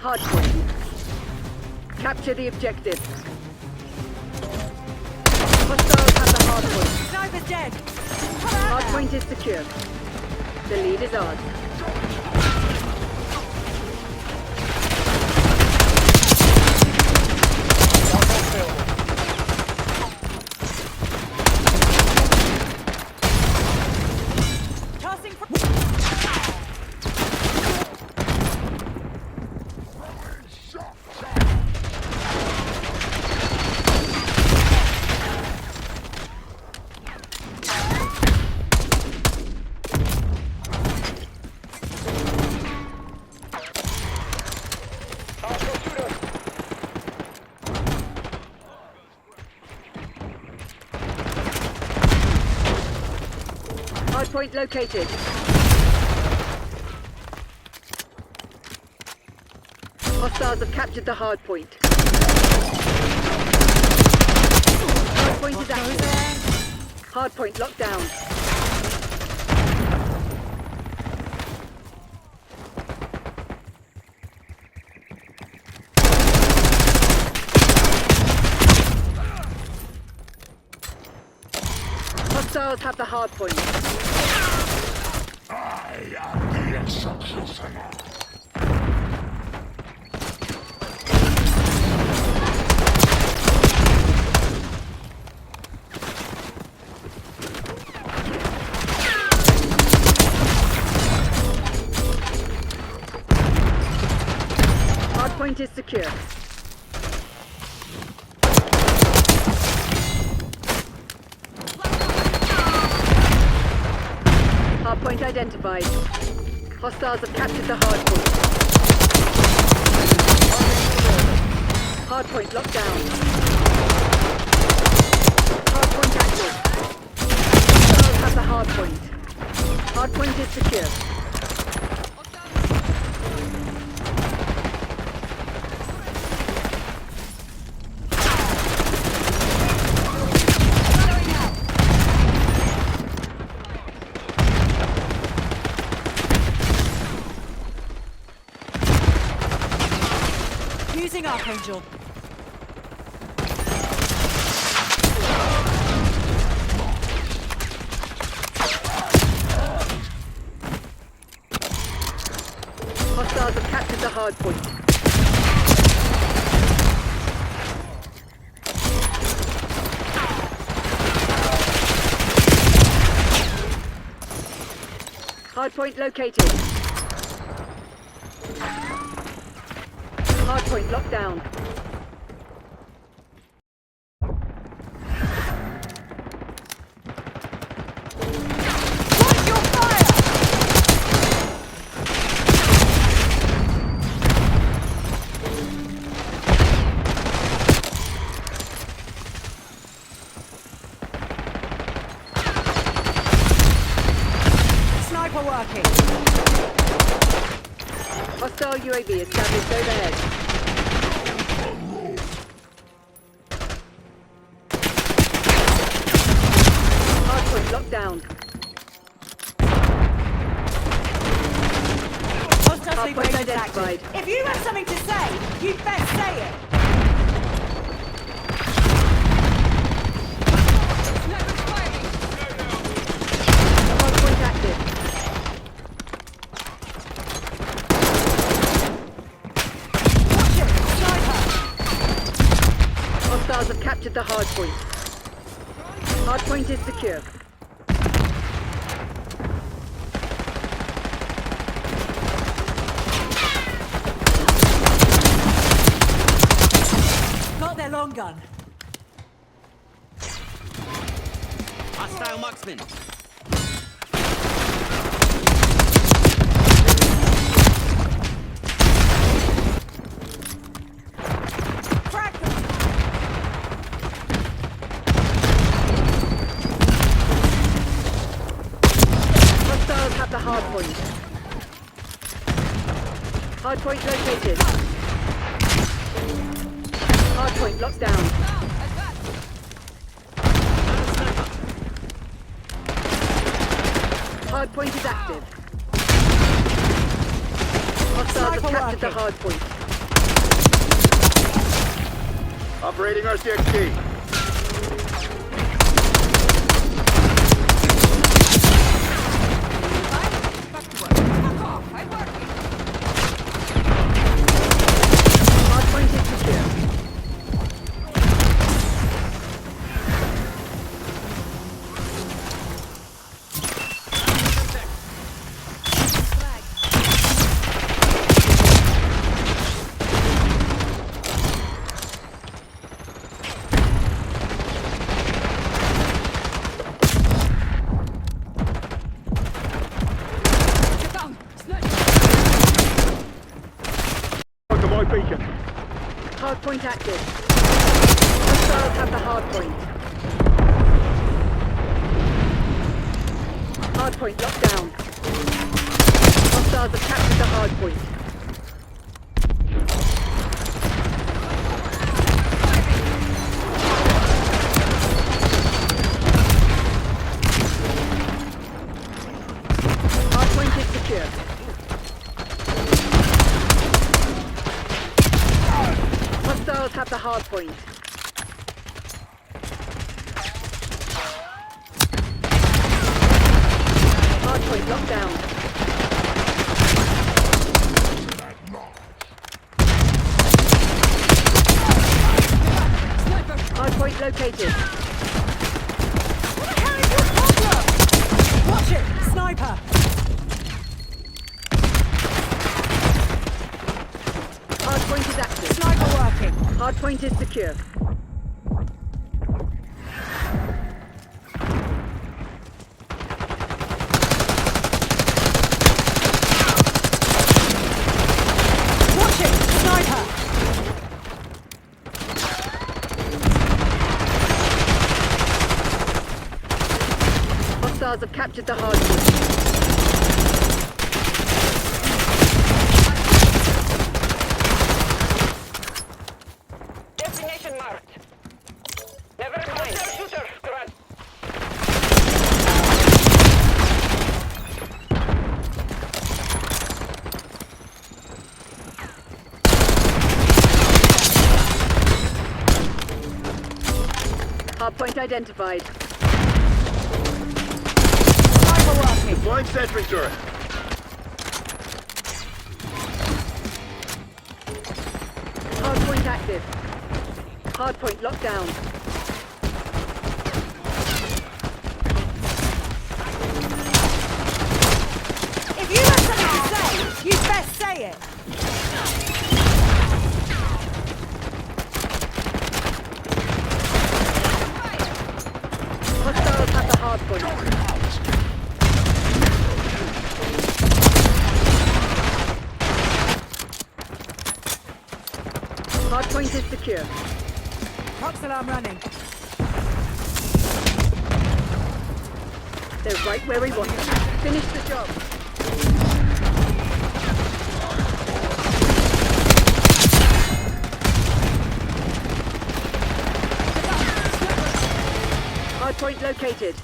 Hardpoint. Capture the objective. Hostiles have the hardpoint. Sniper's dead. Hardpoint is secure. The lead is ours. Tossing for... Hardpoint located. Hostiles have captured the hardpoint. Hardpoint is active. Hardpoint locked down. Hostiles have the hardpoint. I am the executioner. Hardpoint is secure. Hardpoint identified. Hostiles have captured the hardpoint. Hardpoint locked down. Hardpoint active. Hostiles have the hardpoint. Hardpoint is secure. Using Archangel. Hostiles have captured the hardpoint. Hardpoint located. Hardpoint locked down. Watch your fire! Sniper working. Hostile UAV established overhead. Hardpoint locked down. Hostile Hardpoint sleeper agents identified. active. If you have something to say, you'd best say it. Hardpoint active. Watch it. Sniper. Hostiles have captured the hardpoint. Hardpoint is secure. Got their long gun. Hostile marksman. Crack them. Hostiles have the hardpoint. Hardpoint located. Hardpoint locked down. Hardpoint is active. Hostiles have Sniper captured the working. hardpoint. Operating RCXD. Hardpoint is secure. Look at my beacon. Hardpoint active. Hostiles have the hardpoint. Hardpoint locked down. Hostiles have captured the hardpoint. Hardpoint is secure. Hostiles have the hardpoint. Hardpoint locked down. Hardpoint located. What the hell is your problem? Watch it! Sniper! Hardpoint is active. Sniper working. Hardpoint is secure. Watch it! Sniper! Hostiles have captured the hardpoint. Destination marked. Never mind. Shooter, Grant. Hardpoint identified. Sniper working. Deploying sentry turret. Hardpoint active. Hardpoint locked down. If you have something to say, you'd best say it. Hostiles have the hardpoint. Hardpoint is secure. Box alarm running. They're right where we want them. Finish the job. Hardpoint located.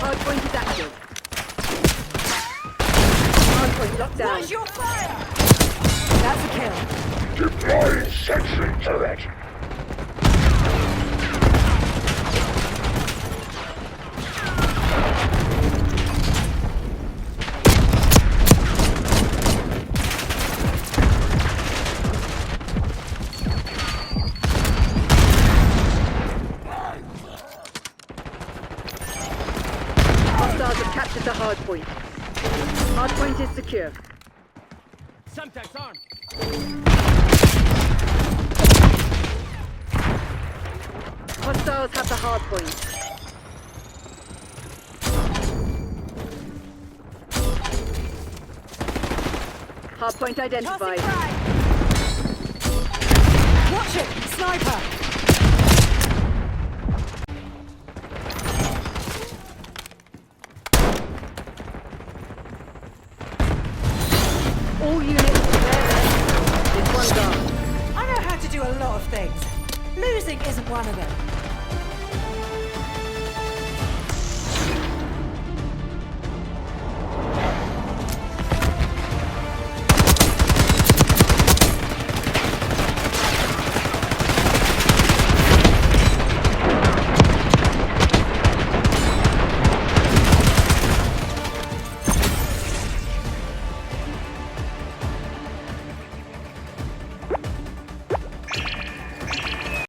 Hardpoint is active. Hardpoint locked down. Where's your fire? That's a kill. Deploying sentry turret. Hostiles have captured the hardpoint. Hardpoint is secure. Semtex armed. Hostiles have the hardpoint. Hardpoint Tossing identified. frag. Watch it! Sniper! All units prepare their. This one's ours. I know how to do a lot of things. Losing isn't one of them.